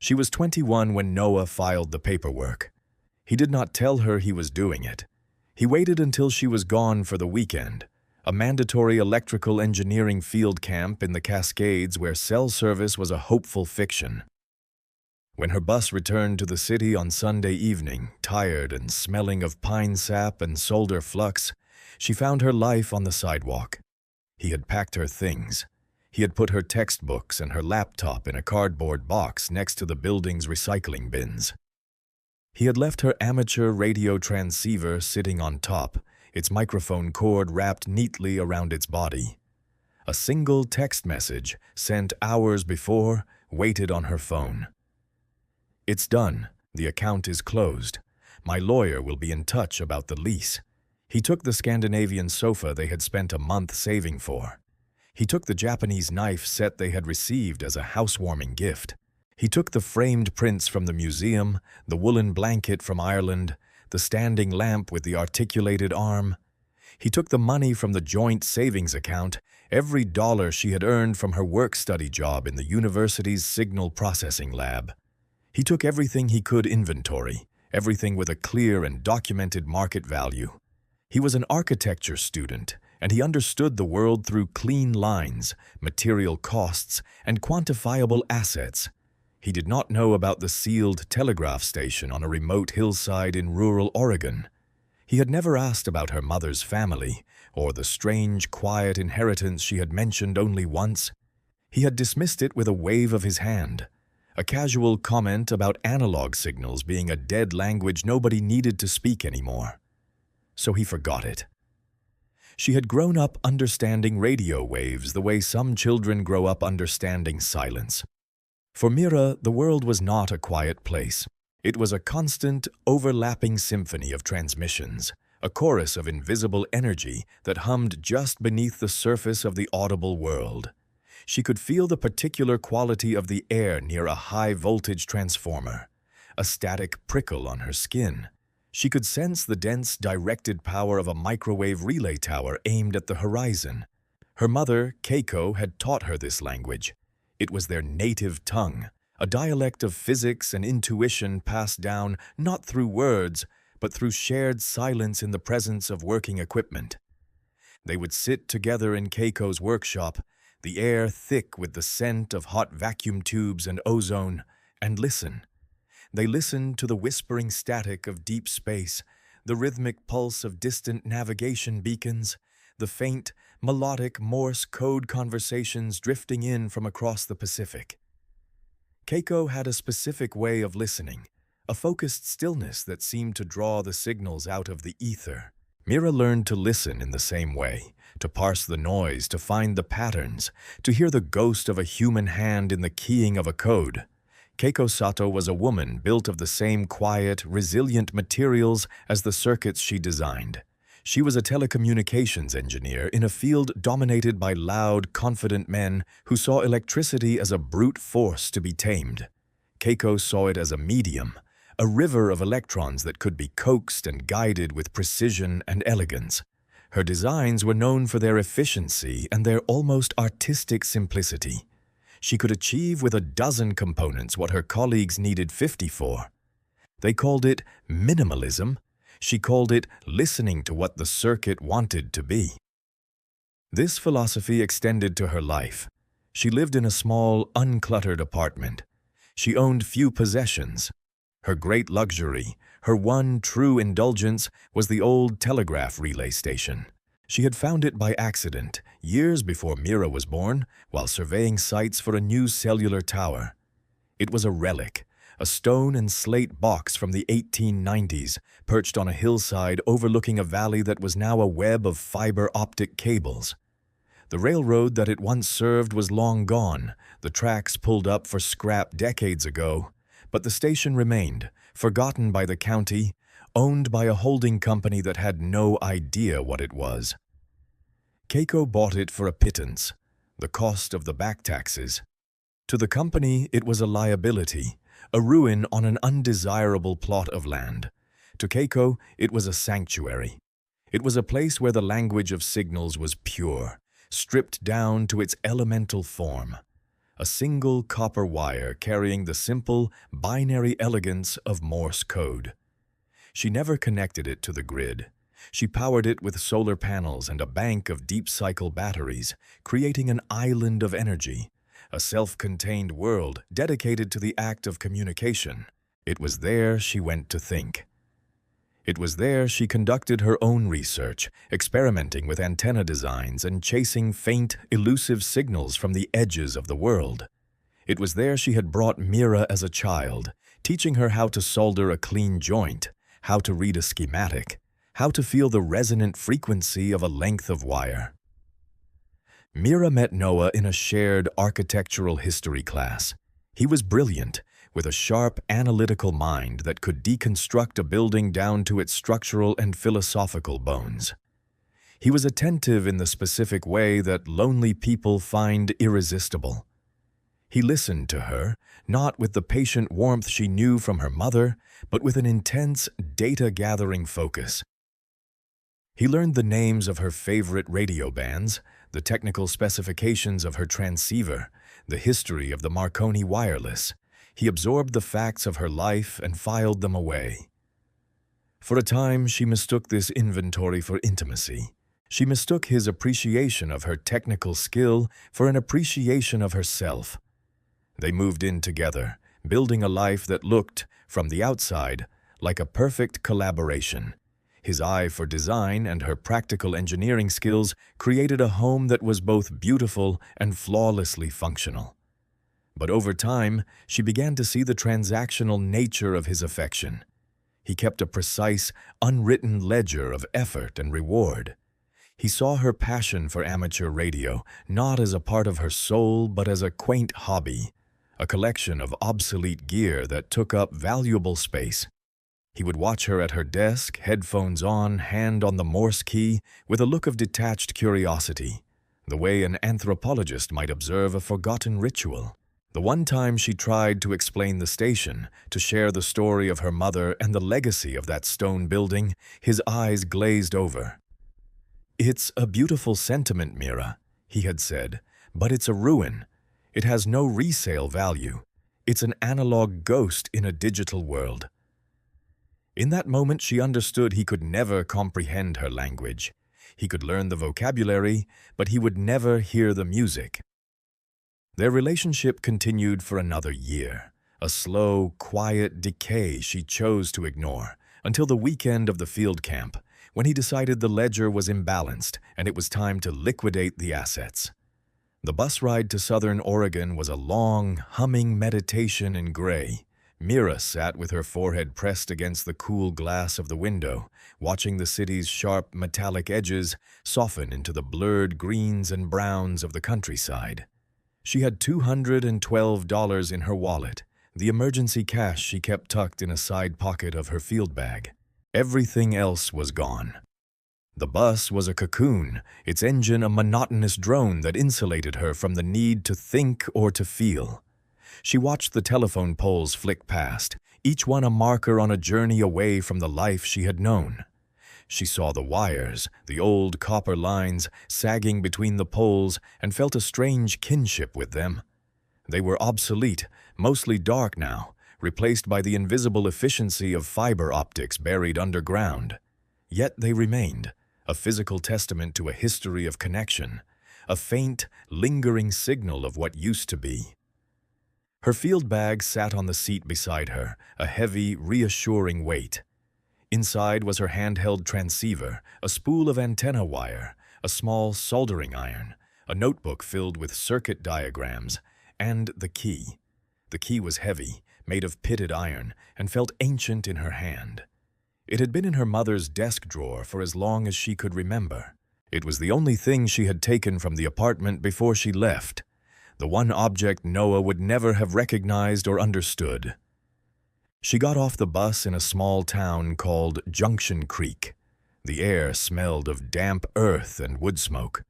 She was 21 when Noah filed the paperwork. He did not tell her he was doing it. He waited until she was gone for the weekend, a mandatory electrical engineering field camp in the Cascades where cell service was a hopeful fiction. When her bus returned to the city on Sunday evening, tired and smelling of pine sap and solder flux, she found her life on the sidewalk. He had packed her things. He had put her textbooks and her laptop in a cardboard box next to the building's recycling bins. He had left her amateur radio transceiver sitting on top, its microphone cord wrapped neatly around its body. A single text message, sent hours before, waited on her phone. "It's done. The account is closed. My lawyer will be in touch about the lease." He took the Scandinavian sofa they had spent a month saving for. He took the Japanese knife set they had received as a housewarming gift. He took the framed prints from the museum, the woolen blanket from Ireland, the standing lamp with the articulated arm. He took the money from the joint savings account, every dollar she had earned from her work-study job in the university's signal processing lab. He took everything he could inventory, everything with a clear and documented market value. He was an architecture student, and he understood the world through clean lines, material costs, and quantifiable assets. He did not know about the sealed telegraph station on a remote hillside in rural Oregon. He had never asked about her mother's family, or the strange, quiet inheritance she had mentioned only once. He had dismissed it with a wave of his hand, a casual comment about analog signals being a dead language nobody needed to speak anymore. So he forgot it. She had grown up understanding radio waves the way some children grow up understanding silence. For Mira, the world was not a quiet place. It was a constant, overlapping symphony of transmissions, a chorus of invisible energy that hummed just beneath the surface of the audible world. She could feel the particular quality of the air near a high-voltage transformer, a static prickle on her skin. She could sense the dense, directed power of a microwave relay tower aimed at the horizon. Her mother, Keiko, had taught her this language. It was their native tongue, a dialect of physics and intuition passed down not through words, but through shared silence in the presence of working equipment. They would sit together in Keiko's workshop, the air thick with the scent of hot vacuum tubes and ozone, and listen. They listened to the whispering static of deep space, the rhythmic pulse of distant navigation beacons, the faint, melodic Morse code conversations drifting in from across the Pacific. Keiko had a specific way of listening, a focused stillness that seemed to draw the signals out of the ether. Mira learned to listen in the same way, to parse the noise, to find the patterns, to hear the ghost of a human hand in the keying of a code. Keiko Sato was a woman built of the same quiet, resilient materials as the circuits she designed. She was a telecommunications engineer in a field dominated by loud, confident men who saw electricity as a brute force to be tamed. Keiko saw it as a medium, a river of electrons that could be coaxed and guided with precision and elegance. Her designs were known for their efficiency and their almost artistic simplicity. She could achieve with a dozen components what her colleagues needed 50 for. They called it minimalism. She called it listening to what the circuit wanted to be. This philosophy extended to her life. She lived in a small, uncluttered apartment. She owned few possessions. Her great luxury, her one true indulgence, was the old telegraph relay station. She had found it by accident, years before Mira was born, while surveying sites for a new cellular tower. It was a relic, a stone and slate box from the 1890s, perched on a hillside overlooking a valley that was now a web of fiber optic cables. The railroad that it once served was long gone, the tracks pulled up for scrap decades ago, but the station remained, forgotten by the county, owned by a holding company that had no idea what it was. Keiko bought it for a pittance, the cost of the back taxes. To the company, it was a liability, a ruin on an undesirable plot of land. To Keiko, it was a sanctuary. It was a place where the language of signals was pure, stripped down to its elemental form. a single copper wire carrying the simple, binary elegance of Morse code. She never connected it to the grid. She powered it with solar panels and a bank of deep-cycle batteries, creating an island of energy, a self-contained world dedicated to the act of communication. It was there she went to think. It was there she conducted her own research, experimenting with antenna designs and chasing faint, elusive signals from the edges of the world. It was there she had brought Mira as a child, teaching her how to solder a clean joint, how to read a schematic, how to feel the resonant frequency of a length of wire. Mira met Noah in a shared architectural history class. He was brilliant, with a sharp, analytical mind that could deconstruct a building down to its structural and philosophical bones. He was attentive in the specific way that lonely people find irresistible. He listened to her, not with the patient warmth she knew from her mother, but with an intense, data-gathering focus. He learned the names of her favorite radio bands, the technical specifications of her transceiver, the history of the Marconi wireless. He absorbed the facts of her life and filed them away. For a time, she mistook this inventory for intimacy. She mistook his appreciation of her technical skill for an appreciation of herself. They moved in together, building a life that looked, from the outside, like a perfect collaboration. His eye for design and her practical engineering skills created a home that was both beautiful and flawlessly functional. But over time, she began to see the transactional nature of his affection. He kept a precise, unwritten ledger of effort and reward. He saw her passion for amateur radio not as a part of her soul, but as a quaint hobby, a collection of obsolete gear that took up valuable space. He would watch her at her desk, headphones on, hand on the Morse key, with a look of detached curiosity, the way an anthropologist might observe a forgotten ritual. The one time she tried to explain the station, to share the story of her mother and the legacy of that stone building, his eyes glazed over. "It's a beautiful sentiment, Mira," he had said, "but it's a ruin. It has no resale value. It's an analog ghost in a digital world." In that moment, she understood he could never comprehend her language. He could learn the vocabulary, but he would never hear the music. Their relationship continued for another year, a slow, quiet decay she chose to ignore, until the weekend of the field camp, when he decided the ledger was imbalanced and it was time to liquidate the assets. The bus ride to Southern Oregon was a long, humming meditation in gray. Mira sat with her forehead pressed against the cool glass of the window, watching the city's sharp, metallic edges soften into the blurred greens and browns of the countryside. She had $212 in her wallet, the emergency cash she kept tucked in a side pocket of her field bag. Everything else was gone. The bus was a cocoon, its engine a monotonous drone that insulated her from the need to think or to feel. She watched the telephone poles flick past, each one a marker on a journey away from the life she had known. She saw the wires, the old copper lines, sagging between the poles, and felt a strange kinship with them. They were obsolete, mostly dark now, replaced by the invisible efficiency of fiber optics buried underground. Yet they remained, a physical testament to a history of connection, a faint, lingering signal of what used to be. Her field bag sat on the seat beside her, a heavy, reassuring weight. Inside was her handheld transceiver, a spool of antenna wire, a small soldering iron, a notebook filled with circuit diagrams, and the key. The key was heavy, made of pitted iron, and felt ancient in her hand. It had been in her mother's desk drawer for as long as she could remember. It was the only thing she had taken from the apartment before she left, the one object Noah would never have recognized or understood. She got off the bus in a small town called Junction Creek. The air smelled of damp earth and wood smoke.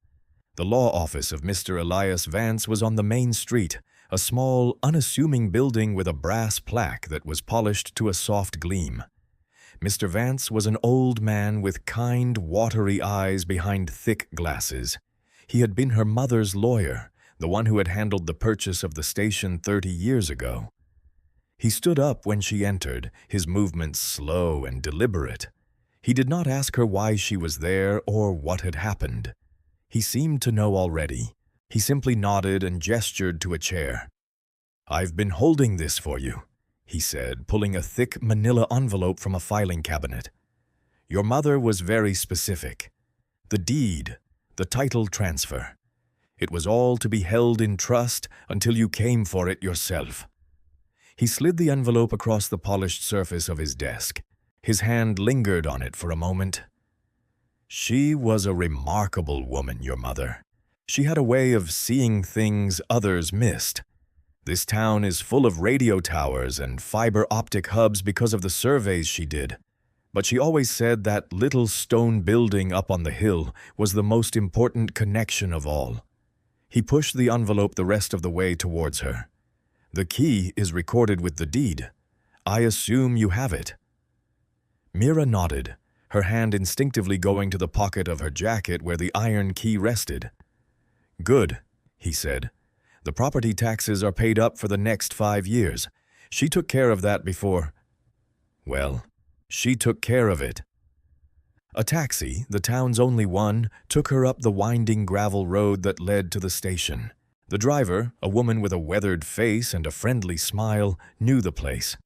The law office of Mr. Elias Vance was on the main street, a small, unassuming building with a brass plaque that was polished to a soft gleam. Mr. Vance was an old man with kind, watery eyes behind thick glasses. He had been her mother's lawyer, the one who had handled the purchase of the station 30 years ago. He stood up when she entered, his movements slow and deliberate. He did not ask her why she was there or what had happened. He seemed to know already. He simply nodded and gestured to a chair. "I've been holding this for you," he said, pulling a thick manila envelope from a filing cabinet. "Your mother was very specific. The deed, the title transfer. It was all to be held in trust until you came for it yourself." He slid the envelope across the polished surface of his desk. His hand lingered on it for a moment. "She was a remarkable woman, your mother. She had a way of seeing things others missed. This town is full of radio towers and fiber optic hubs because of the surveys she did. But she always said that little stone building up on the hill was the most important connection of all." He pushed the envelope the rest of the way towards her. "The key is recorded with the deed. I assume you have it." Mira nodded, her hand instinctively going to the pocket of her jacket where the iron key rested. "Good," he said. "The property taxes are paid up for the next 5 years. She took care of that before. Well, she took care of it." A taxi, the town's only one, took her up the winding gravel road that led to the station. The driver, a woman with a weathered face and a friendly smile, knew the place.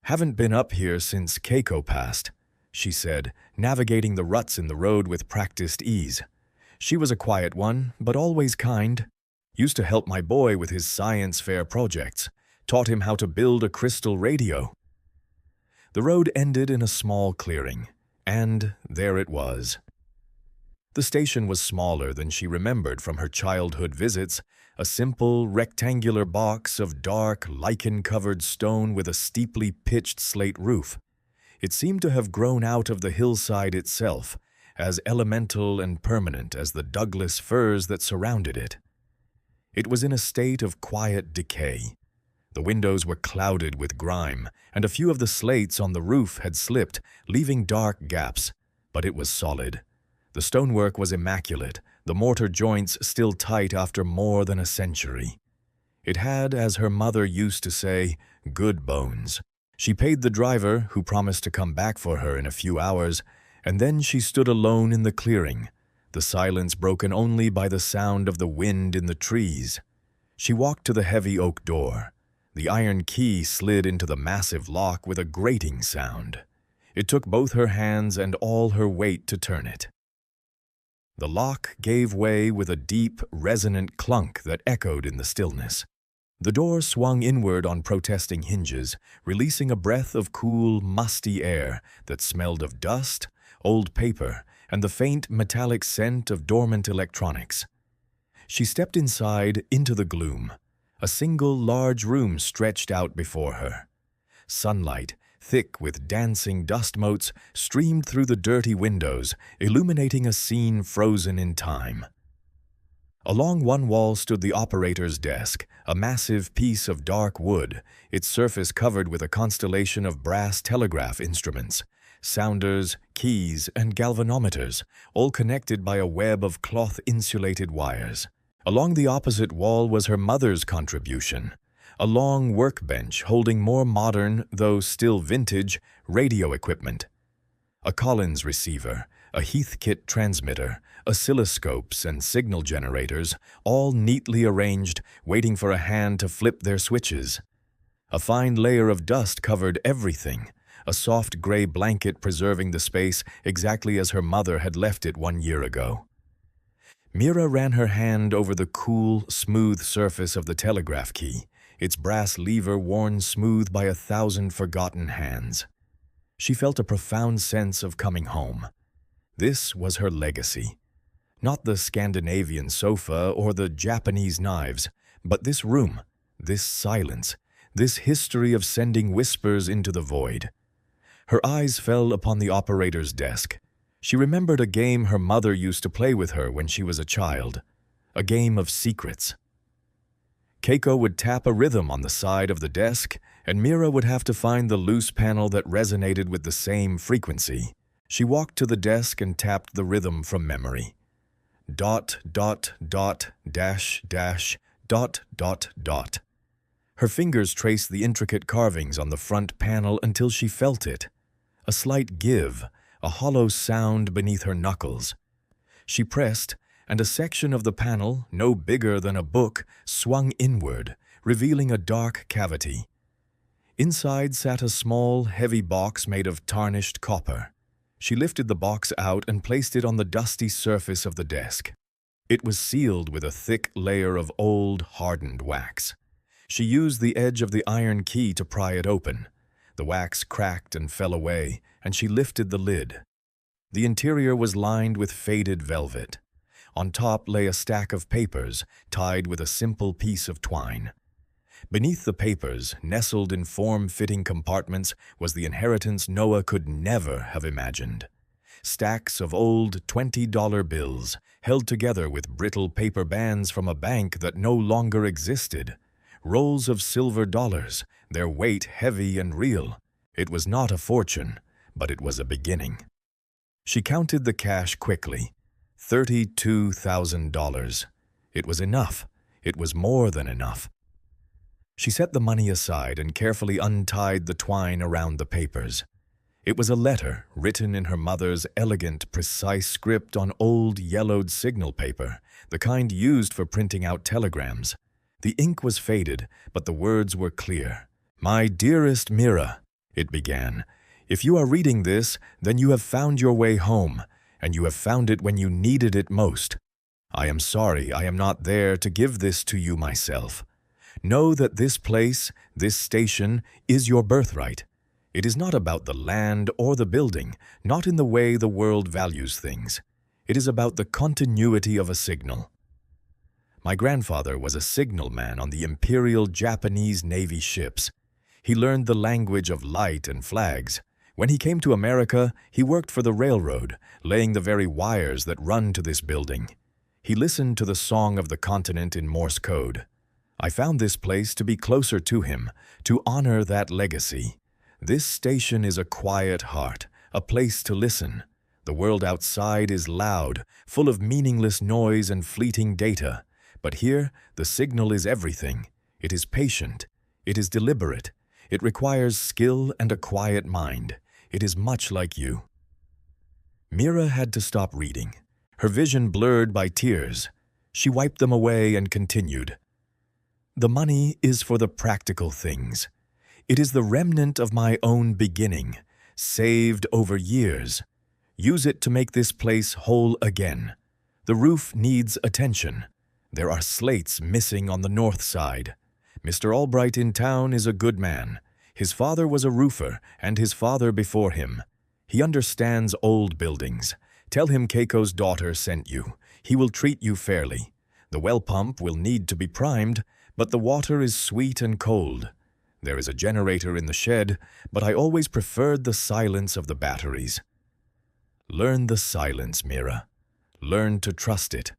"Haven't been up here since Keiko passed," she said, navigating the ruts in the road with practiced ease. "She was a quiet one, but always kind. Used to help my boy with his science fair projects. Taught him how to build a crystal radio." The road ended in a small clearing, and there it was. The station was smaller than she remembered from her childhood visits, a simple, rectangular box of dark, lichen-covered stone with a steeply pitched slate roof. It seemed to have grown out of the hillside itself, as elemental and permanent as the Douglas firs that surrounded it. It was in a state of quiet decay. The windows were clouded with grime, and a few of the slates on the roof had slipped, leaving dark gaps, but it was solid. The stonework was immaculate, the mortar joints still tight after more than a century. It had, as her mother used to say, good bones. She paid the driver, who promised to come back for her in a few hours, and then she stood alone in the clearing, the silence broken only by the sound of the wind in the trees. She walked to the heavy oak door. The iron key slid into the massive lock with a grating sound. It took both her hands and all her weight to turn it. The lock gave way with a deep, resonant clunk that echoed in the stillness. The door swung inward on protesting hinges, releasing a breath of cool, musty air that smelled of dust, old paper, and the faint metallic scent of dormant electronics. She stepped inside into the gloom. A single large room stretched out before her. Sunlight, thick with dancing dust motes, streamed through the dirty windows, illuminating a scene frozen in time. Along one wall stood the operator's desk, a massive piece of dark wood, its surface covered with a constellation of brass telegraph instruments, sounders, keys, and galvanometers, all connected by a web of cloth-insulated wires. Along the opposite wall was her mother's contribution, a long workbench holding more modern, though still vintage, radio equipment. A Collins receiver, a Heathkit transmitter, oscilloscopes and signal generators, all neatly arranged, waiting for a hand to flip their switches. A fine layer of dust covered everything, a soft gray blanket preserving the space exactly as her mother had left it 1 year ago. Mira ran her hand over the cool, smooth surface of the telegraph key, its brass lever worn smooth by 1,000 forgotten hands. She felt a profound sense of coming home. This was her legacy. Not the Scandinavian sofa or the Japanese knives, but this room, this silence, this history of sending whispers into the void. Her eyes fell upon the operator's desk. She remembered a game her mother used to play with her when she was a child, a game of secrets. Keiko would tap a rhythm on the side of the desk, and Mira would have to find the loose panel that resonated with the same frequency. She walked to the desk and tapped the rhythm from memory. dot, dot, dot, dash, dash, dot, dot, dot. Her fingers traced the intricate carvings on the front panel until she felt it. A slight give, a hollow sound beneath her knuckles. She pressed, and a section of the panel, no bigger than a book, swung inward, revealing a dark cavity. Inside sat a small, heavy box made of tarnished copper. She lifted the box out and placed it on the dusty surface of the desk. It was sealed with a thick layer of old, hardened wax. She used the edge of the iron key to pry it open. The wax cracked and fell away, and she lifted the lid. The interior was lined with faded velvet. On top lay a stack of papers, tied with a simple piece of twine. Beneath the papers, nestled in form-fitting compartments, was the inheritance Noah could never have imagined. Stacks of old $20 bills, held together with brittle paper bands from a bank that no longer existed. Rolls of silver dollars, their weight heavy and real. It was not a fortune, but it was a beginning. She counted the cash quickly. $32,000. It was enough. It was more than enough. She set the money aside and carefully untied the twine around the papers. It was a letter written in her mother's elegant, precise script on old, yellowed signal paper, the kind used for printing out telegrams. The ink was faded, but the words were clear. "My dearest Mira," it began, "if you are reading this, then you have found your way home, and you have found it when you needed it most. I am sorry I am not there to give this to you myself. Know that this place, this station, is your birthright. It is not about the land or the building, not in the way the world values things. It is about the continuity of a signal. My grandfather was a signalman on the Imperial Japanese Navy ships. He learned the language of light and flags. When he came to America, he worked for the railroad, laying the very wires that run to this building. He listened to the song of the continent in Morse code. I found this place to be closer to him, to honor that legacy. This station is a quiet heart, a place to listen. The world outside is loud, full of meaningless noise and fleeting data. But here, the signal is everything. It is patient. It is deliberate. It requires skill and a quiet mind. It is much like you. Mira had to stop reading, her vision blurred by tears. She wiped them away and continued. The money is for the practical things. It is the remnant of my own beginning, saved over years. Use it to make this place whole again. The roof needs attention. There are slates missing on the north side. Mr. Albright in town is a good man. His father was a roofer, and his father before him. He understands old buildings. Tell him Keiko's daughter sent you. He will treat you fairly. The well pump will need to be primed, but the water is sweet and cold. There is a generator in the shed, but I always preferred the silence of the batteries. Learn the silence, Mira. Learn to trust it.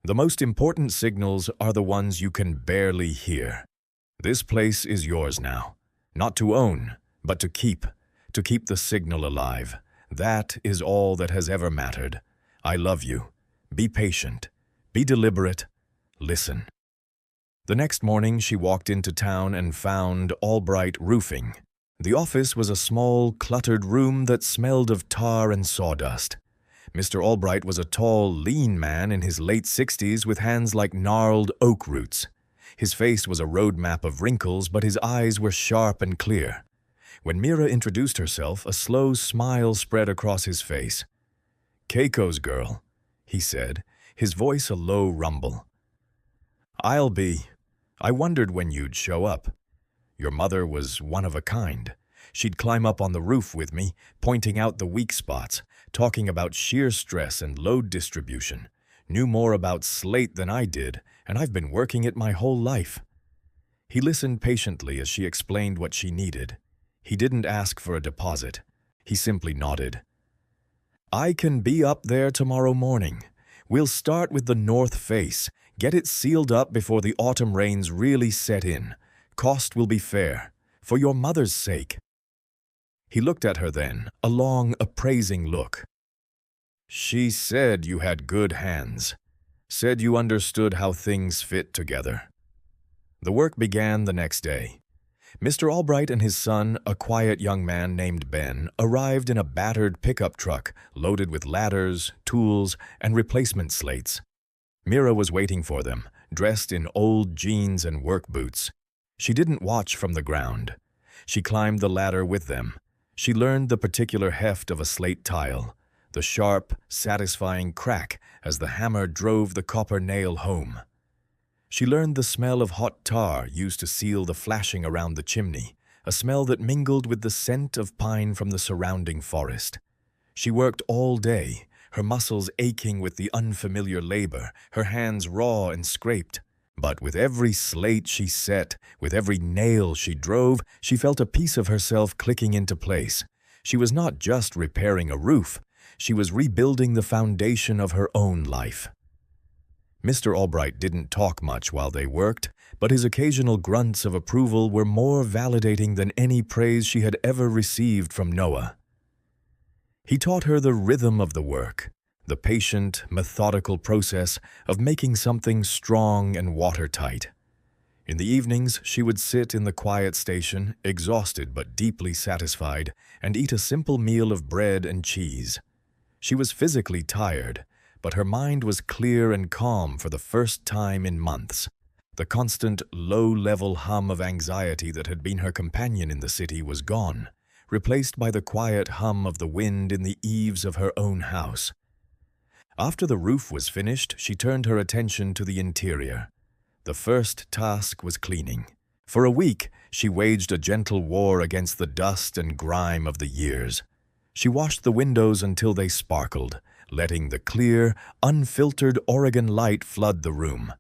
The most important signals are the ones you can barely hear. This place is yours now. Not to own, but to keep the signal alive. That is all that has ever mattered. I love you. Be patient. Be deliberate. Listen. The next morning, she walked into town and found Albright Roofing. The office was a small, cluttered room that smelled of tar and sawdust. Mr. Albright was a tall, lean man in his late 60s with hands like gnarled oak roots. His face was a road map of wrinkles, but his eyes were sharp and clear. When Mira introduced herself, a slow smile spread across his face. "Keiko's girl," he said, his voice a low rumble. I wondered when you'd show up. Your mother was one of a kind. She'd climb up on the roof with me, pointing out the weak spots, talking about shear stress and load distribution. Knew more about slate than I did, and I've been working it my whole life." He listened patiently as she explained what she needed. He didn't ask for a deposit. He simply nodded. "I can be up there tomorrow morning. We'll start with the north face, get it sealed up before the autumn rains really set in. Cost will be fair, for your mother's sake." He looked at her then, a long, appraising look. She said you had good hands. Said you understood how things fit together. The work began the next day. Mr. Albright and his son, a quiet young man named Ben, arrived in a battered pickup truck loaded with ladders, tools, and replacement slates. Mira was waiting for them, dressed in old jeans and work boots. She didn't watch from the ground. She climbed the ladder with them. She learned the particular heft of a slate tile, the sharp, satisfying crack as the hammer drove the copper nail home. She learned the smell of hot tar used to seal the flashing around the chimney, a smell that mingled with the scent of pine from the surrounding forest. She worked all day, her muscles aching with the unfamiliar labor, her hands raw and scraped. But with every slate she set, with every nail she drove, she felt a piece of herself clicking into place. She was not just repairing a roof, she was rebuilding the foundation of her own life. Mr. Albright didn't talk much while they worked, but his occasional grunts of approval were more validating than any praise she had ever received from Noah. He taught her the rhythm of the work, the patient, methodical process of making something strong and watertight. In the evenings, she would sit in the quiet station, exhausted but deeply satisfied, and eat a simple meal of bread and cheese. She was physically tired, but her mind was clear and calm for the first time in months. The constant, low-level hum of anxiety that had been her companion in the city was gone, replaced by the quiet hum of the wind in the eaves of her own house. After the roof was finished, she turned her attention to the interior. The first task was cleaning. For a week, she waged a gentle war against the dust and grime of the years. She washed the windows until they sparkled, letting the clear, unfiltered Oregon light flood the room.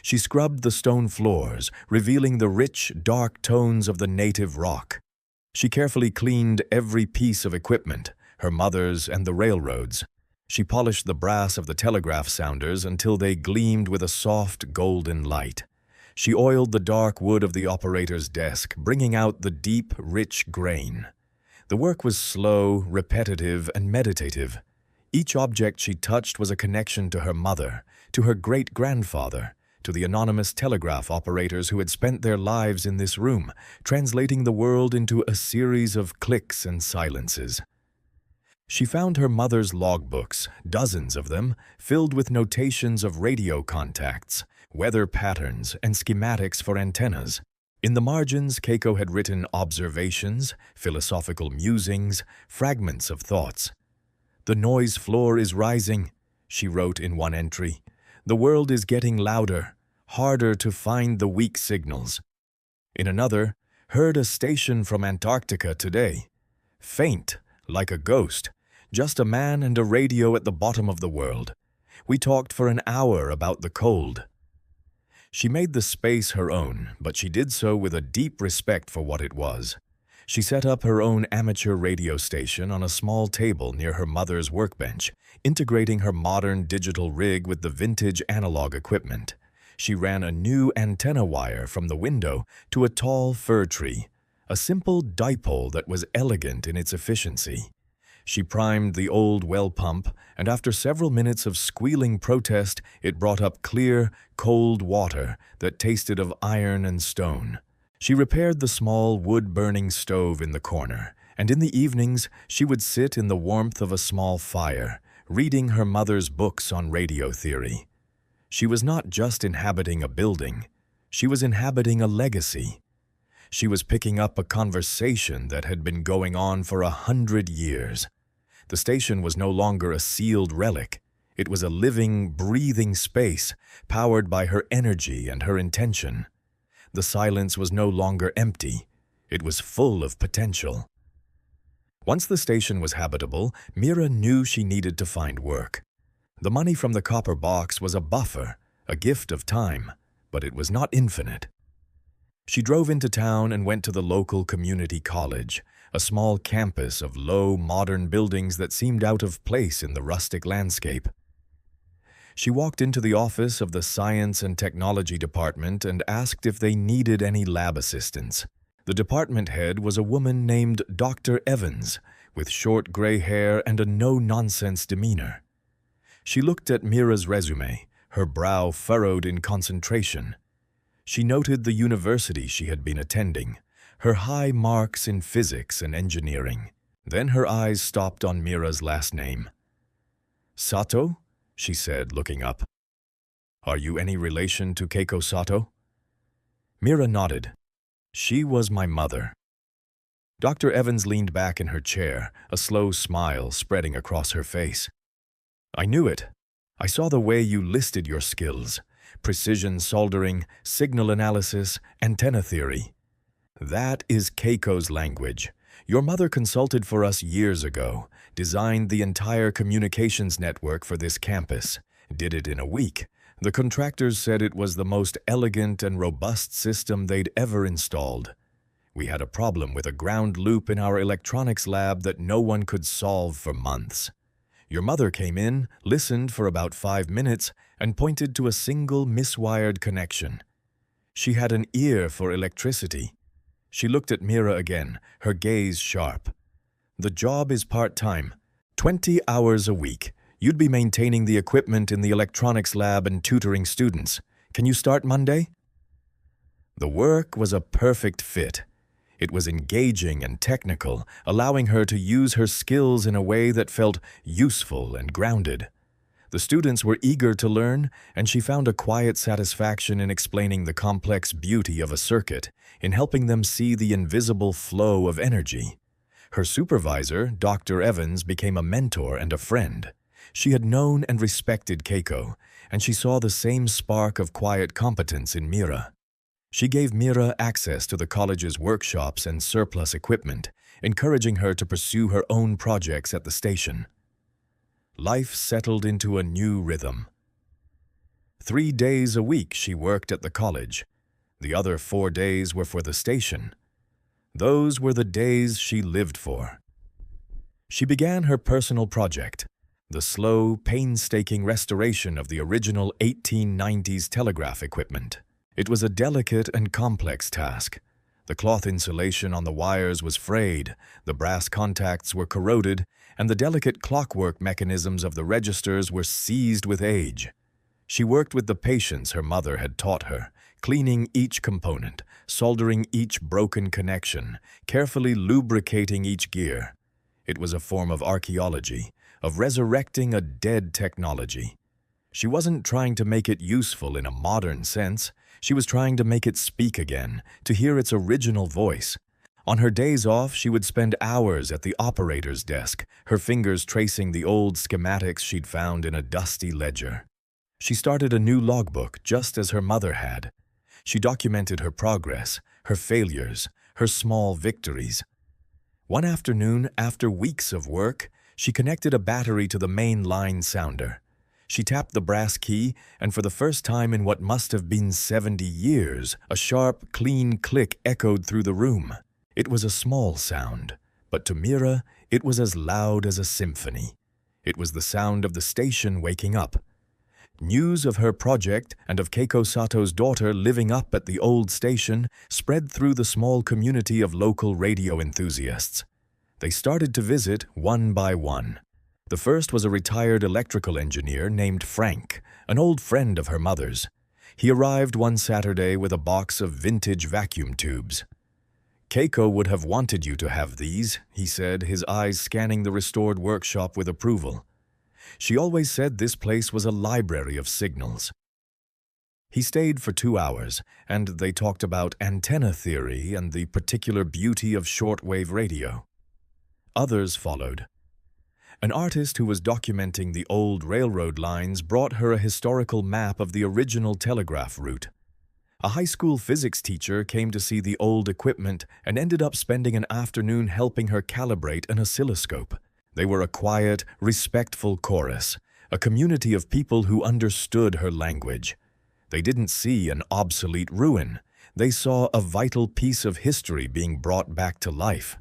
She scrubbed the stone floors, revealing the rich, dark tones of the native rock. She carefully cleaned every piece of equipment, her mother's and the railroad's. She polished the brass of the telegraph sounders until they gleamed with a soft, golden light. She oiled the dark wood of the operator's desk, bringing out the deep, rich grain. The work was slow, repetitive, and meditative. Each object she touched was a connection to her mother, to her great-grandfather, to the anonymous telegraph operators who had spent their lives in this room, translating the world into a series of clicks and silences. She found her mother's logbooks, dozens of them, filled with notations of radio contacts, weather patterns, and schematics for antennas. In the margins, Keiko had written observations, philosophical musings, fragments of thoughts. "The noise floor is rising," she wrote in one entry. "The world is getting louder, harder to find the weak signals." In another, "Heard a station from Antarctica today. Faint, like a ghost. Just a man and a radio at the bottom of the world. We talked for an hour about the cold." She made the space her own, but she did so with a deep respect for what it was. She set up her own amateur radio station on a small table near her mother's workbench, integrating her modern digital rig with the vintage analog equipment. She ran a new antenna wire from the window to a tall fir tree, a simple dipole that was elegant in its efficiency. She primed the old well pump, and after several minutes of squealing protest, it brought up clear, cold water that tasted of iron and stone. She repaired the small wood-burning stove in the corner, and in the evenings she would sit in the warmth of a small fire, reading her mother's books on radio theory. She was not just inhabiting a building, she was inhabiting a legacy. She was picking up a conversation that had been going on for 100 years. The station was no longer a sealed relic. It was a living, breathing space, powered by her energy and her intention. The silence was no longer empty. It was full of potential. Once the station was habitable, Mira knew she needed to find work. The money from the copper box was a buffer, a gift of time, but it was not infinite. She drove into town and went to the local community college, a small campus of low, modern buildings that seemed out of place in the rustic landscape. She walked into the office of the Science and Technology Department and asked if they needed any lab assistants. The department head was a woman named Dr. Evans, with short gray hair and a no-nonsense demeanor. She looked at Mira's resume, her brow furrowed in concentration. She noted the university she had been attending, her high marks in physics and engineering. Then her eyes stopped on Mira's last name. "Sato?" she said, looking up. "Are you any relation to Keiko Sato?" Mira nodded. "She was my mother." Dr. Evans leaned back in her chair, a slow smile spreading across her face. "I knew it. I saw the way you listed your skills: precision soldering, signal analysis, antenna theory. That is Keiko's language. Your mother consulted for us years ago, designed the entire communications network for this campus, did it in a week. The contractors said it was the most elegant and robust system they'd ever installed. We had a problem with a ground loop in our electronics lab that no one could solve for months. Your mother came in, listened for about 5 minutes, and pointed to a single miswired connection. She had an ear for electricity. She looked at Mira again, her gaze sharp. "The job is part-time, 20 hours a week. You'd be maintaining the equipment in the electronics lab and tutoring students. Can you start Monday?" The work was a perfect fit. It was engaging and technical, allowing her to use her skills in a way that felt useful and grounded. The students were eager to learn, and she found a quiet satisfaction in explaining the complex beauty of a circuit, in helping them see the invisible flow of energy. Her supervisor, Dr. Evans, became a mentor and a friend. She had known and respected Keiko, and she saw the same spark of quiet competence in Mira. She gave Mira access to the college's workshops and surplus equipment, encouraging her to pursue her own projects at the station. Life settled into a new rhythm. 3 days a week she worked at the college. The other 4 days were for the station. Those were the days she lived for. She began her personal project, the slow, painstaking restoration of the original 1890s telegraph equipment. It was a delicate and complex task. The cloth insulation on the wires was frayed, the brass contacts were corroded, and the delicate clockwork mechanisms of the registers were seized with age. She worked with the patience her mother had taught her, cleaning each component, soldering each broken connection, carefully lubricating each gear. It was a form of archaeology, of resurrecting a dead technology. She wasn't trying to make it useful in a modern sense. She was trying to make it speak again, to hear its original voice. On her days off, she would spend hours at the operator's desk, her fingers tracing the old schematics she'd found in a dusty ledger. She started a new logbook, just as her mother had. She documented her progress, her failures, her small victories. One afternoon, after weeks of work, she connected a battery to the main line sounder. She tapped the brass key, and for the first time in what must have been 70 years, a sharp, clean click echoed through the room. It was a small sound, but to Mira, it was as loud as a symphony. It was the sound of the station waking up. News of her project and of Keiko Sato's daughter living up at the old station spread through the small community of local radio enthusiasts. They started to visit one by one. The first was a retired electrical engineer named Frank, an old friend of her mother's. He arrived one Saturday with a box of vintage vacuum tubes. "Keiko would have wanted you to have these," he said, his eyes scanning the restored workshop with approval. "She always said this place was a library of signals." He stayed for 2 hours, and they talked about antenna theory and the particular beauty of shortwave radio. Others followed. An artist who was documenting the old railroad lines brought her a historical map of the original telegraph route. A high school physics teacher came to see the old equipment and ended up spending an afternoon helping her calibrate an oscilloscope. They were a quiet, respectful chorus, a community of people who understood her language. They didn't see an obsolete ruin. They saw a vital piece of history being brought back to life.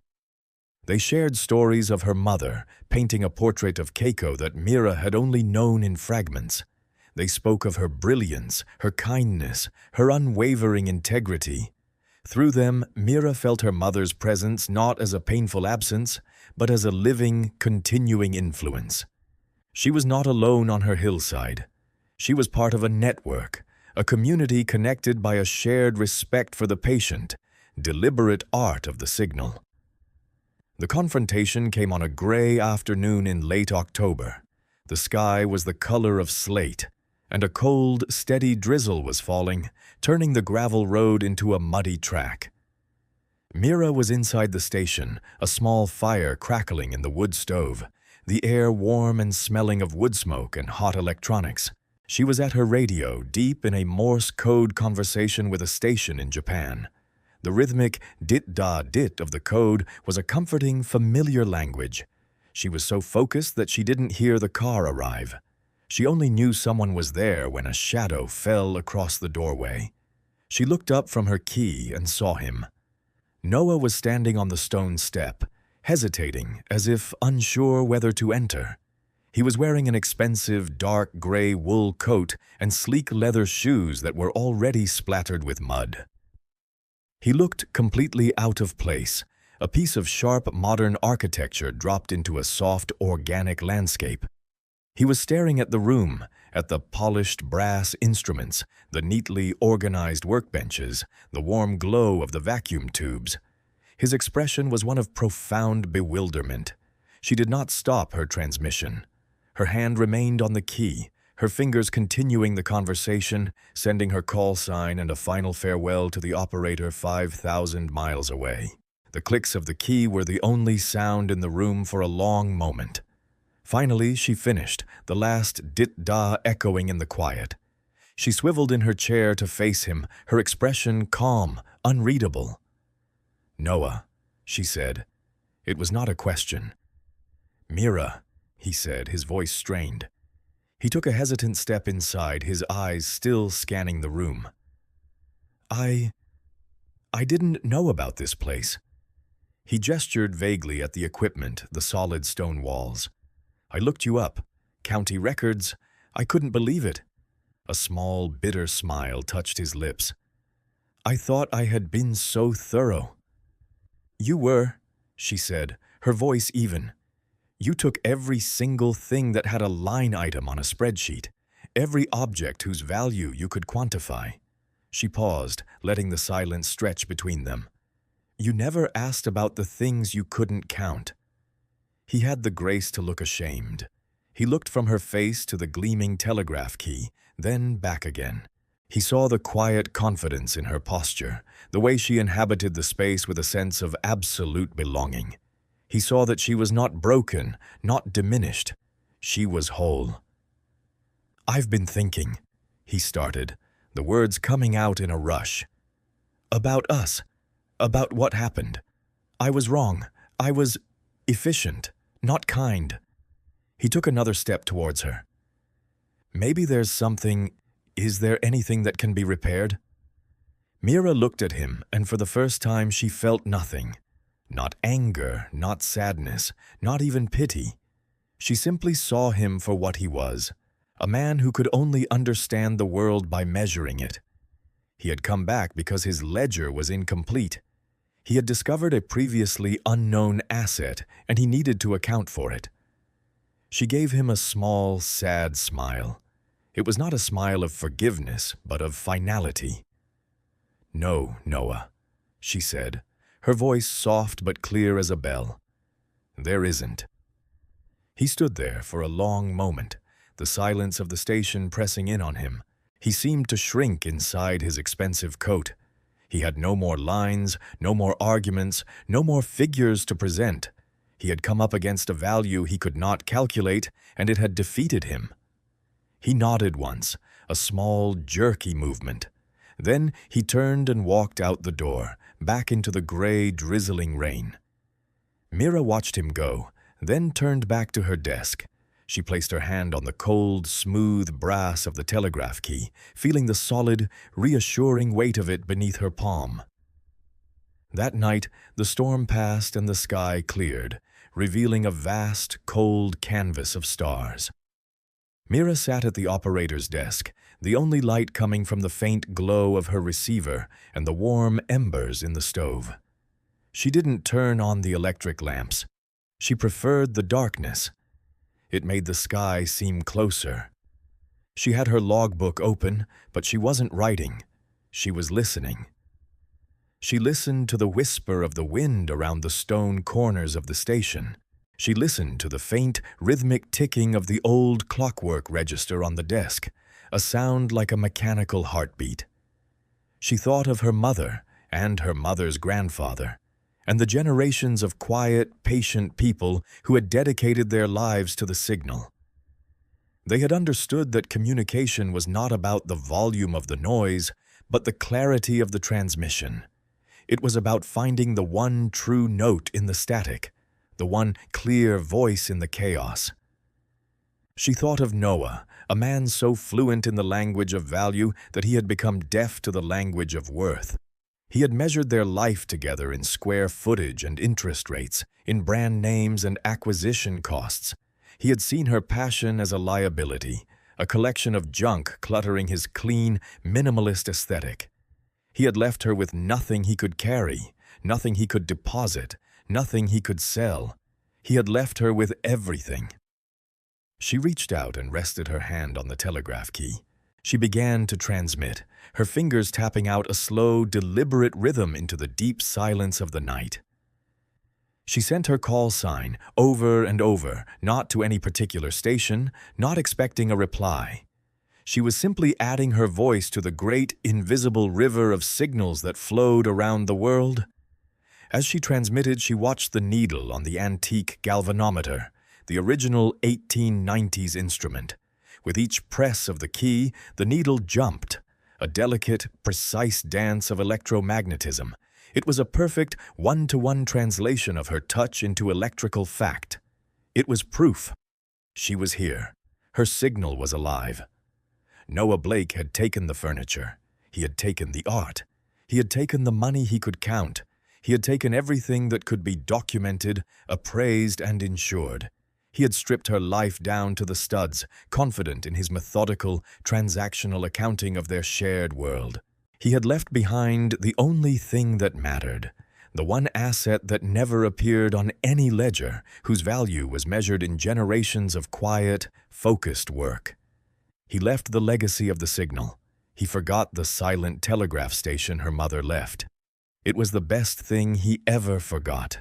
They shared stories of her mother, painting a portrait of Keiko that Mira had only known in fragments. They spoke of her brilliance, her kindness, her unwavering integrity. Through them, Mira felt her mother's presence not as a painful absence, but as a living, continuing influence. She was not alone on her hillside. She was part of a network, a community connected by a shared respect for the patient, deliberate art of the signal. The confrontation came on a gray afternoon in late October. The sky was the color of slate, and a cold, steady drizzle was falling, turning the gravel road into a muddy track. Mira was inside the station, a small fire crackling in the wood stove, the air warm and smelling of wood smoke and hot electronics. She was at her radio, deep in a Morse code conversation with a station in Japan. The rhythmic dit-da-dit of the code was a comforting, familiar language. She was so focused that she didn't hear the car arrive. She only knew someone was there when a shadow fell across the doorway. She looked up from her key and saw him. Noah was standing on the stone step, hesitating as if unsure whether to enter. He was wearing an expensive dark gray wool coat and sleek leather shoes that were already splattered with mud. He looked completely out of place, a piece of sharp modern architecture dropped into a soft organic landscape. He was staring at the room, at the polished brass instruments, the neatly organized workbenches, the warm glow of the vacuum tubes. His expression was one of profound bewilderment. She did not stop her transmission. Her hand remained on the key, her fingers continuing the conversation, sending her call sign and a final farewell to the operator 5,000 miles away. The clicks of the key were the only sound in the room for a long moment. Finally, she finished, the last dit-da echoing in the quiet. She swiveled in her chair to face him, her expression calm, unreadable. "Noah," she said. It was not a question. "Mira," he said, his voice strained. He took a hesitant step inside, his eyes still scanning the room. I didn't know about this place." He gestured vaguely at the equipment, the solid stone walls. "I looked you up. County records. I couldn't believe it." A small, bitter smile touched his lips. "I thought I had been so thorough." "You were," she said, her voice even. "You took every single thing that had a line item on a spreadsheet, every object whose value you could quantify." She paused, letting the silence stretch between them. "You never asked about the things you couldn't count." He had the grace to look ashamed. He looked from her face to the gleaming telegraph key, then back again. He saw the quiet confidence in her posture, the way she inhabited the space with a sense of absolute belonging. He saw that she was not broken, not diminished. She was whole. "I've been thinking," he started, the words coming out in a rush. "About us, about what happened. I was wrong. I was efficient, not kind." He took another step towards her. "Maybe there's something. Is there anything that can be repaired?" Mira looked at him, and for the first time she felt nothing. Not anger, not sadness, not even pity. She simply saw him for what he was, a man who could only understand the world by measuring it. He had come back because his ledger was incomplete. He had discovered a previously unknown asset, and he needed to account for it. She gave him a small, sad smile. It was not a smile of forgiveness, but of finality. "No, Noah," she said, her voice soft but clear as a bell. "There isn't." He stood there for a long moment, the silence of the station pressing in on him. He seemed to shrink inside his expensive coat. He had no more lines, no more arguments, no more figures to present. He had come up against a value he could not calculate, and it had defeated him. He nodded once, a small, jerky movement. Then he turned and walked out the door, back into the gray, drizzling rain. Mira watched him go, then turned back to her desk. She placed her hand on the cold, smooth brass of the telegraph key, feeling the solid, reassuring weight of it beneath her palm. That night, the storm passed and the sky cleared, revealing a vast, cold canvas of stars. Mira sat at the operator's desk, the only light coming from the faint glow of her receiver and the warm embers in the stove. She didn't turn on the electric lamps. She preferred the darkness. It made the sky seem closer. She had her logbook open, but she wasn't writing. She was listening. She listened to the whisper of the wind around the stone corners of the station. She listened to the faint, rhythmic ticking of the old clockwork register on the desk, a sound like a mechanical heartbeat. She thought of her mother and her mother's grandfather, and the generations of quiet, patient people who had dedicated their lives to the signal. They had understood that communication was not about the volume of the noise, but the clarity of the transmission. It was about finding the one true note in the static, the one clear voice in the chaos. She thought of Noah, a man so fluent in the language of value that he had become deaf to the language of worth. He had measured their life together in square footage and interest rates, in brand names and acquisition costs. He had seen her passion as a liability, a collection of junk cluttering his clean, minimalist aesthetic. He had left her with nothing he could carry, nothing he could deposit, nothing he could sell. He had left her with everything. She reached out and rested her hand on the telegraph key. She began to transmit, her fingers tapping out a slow, deliberate rhythm into the deep silence of the night. She sent her call sign over and over, not to any particular station, not expecting a reply. She was simply adding her voice to the great, invisible river of signals that flowed around the world. As she transmitted, she watched the needle on the antique galvanometer, the original 1890s instrument. With each press of the key, the needle jumped, a delicate, precise dance of electromagnetism. It was a perfect one-to-one translation of her touch into electrical fact. It was proof. She was here. Her signal was alive. Noah Blake had taken the furniture. He had taken the art. He had taken the money he could count. He had taken everything that could be documented, appraised, and insured. He had stripped her life down to the studs, confident in his methodical, transactional accounting of their shared world. He had left behind the only thing that mattered, the one asset that never appeared on any ledger, whose value was measured in generations of quiet, focused work. He left the legacy of the signal. He forgot the silent telegraph station her mother left. It was the best thing he ever forgot.